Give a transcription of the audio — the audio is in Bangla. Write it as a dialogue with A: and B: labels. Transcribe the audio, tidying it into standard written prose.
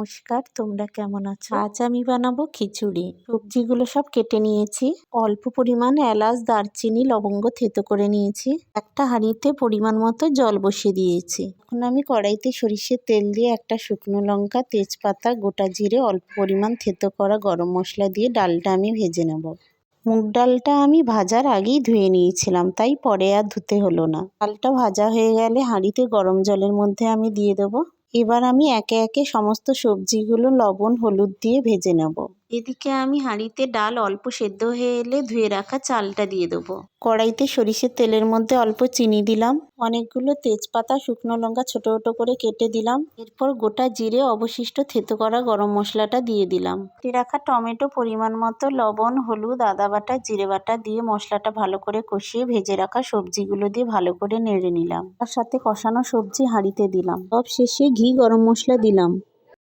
A: নমস্কার, তোমরা কেমন আছো? আজ আমি বানাবো খিচুড়ি। সবজিগুলো সব কেটে নিয়েছি। অল্প পরিমাণ এলাচ, দারচিনি, লবঙ্গ থেতো করে নিয়েছি। একটা হাঁড়িতে পরিমাণ মতো জল বসিয়ে দিয়েছি। এখন আমি কড়াইতে সরিষার তেল দিয়ে একটা শুকনো লঙ্কা, তেজপাতা, গোটা জিরে, অল্প পরিমাণ থেতো করা গরম মশলা দিয়ে ডালটা আমি ভেজে নেব। মুগ ডালটা আমি ভাজার আগেই ধুয়ে নিয়েছিলাম, তাই পরে আর ধুতে হলো না। ডালটা ভাজা হয়ে গেলে হাঁড়িতে গরম জলের মধ্যে আমি দিয়ে দেবো। এবার আমি একে একে সমস্ত সবজিগুলো লবণ হলুদ দিয়ে ভেজে নেব। এদিকে আমি হাঁড়িতে ডাল অল্প সেদ্ধ হয়ে এলে ধুয়ে রাখা চালটা দিয়ে দেবো। কড়াইতে সরিষার তেলের মধ্যে অল্প চিনি দিলাম, অনেকগুলো তেজপাতা, শুকনো লঙ্কা ছোটো ছোটো করে কেটে দিলাম। এরপর গোটা জিরে, অবশিষ্ট থেতো করা গরম মশলাটা দিয়ে দিলাম। কেটে রাখা টমেটো, পরিমাণ মতো লবণ, হলুদ, আদা বাটা, জিরে বাটা দিয়ে মশলাটা ভালো করে কষিয়ে ভেজে রাখা সবজিগুলো দিয়ে ভালো করে নেড়ে নিলাম। তার সাথে কষানো সবজি হাঁড়িতে দিলাম। সব শেষে ঘি, গরম মশলা দিলাম।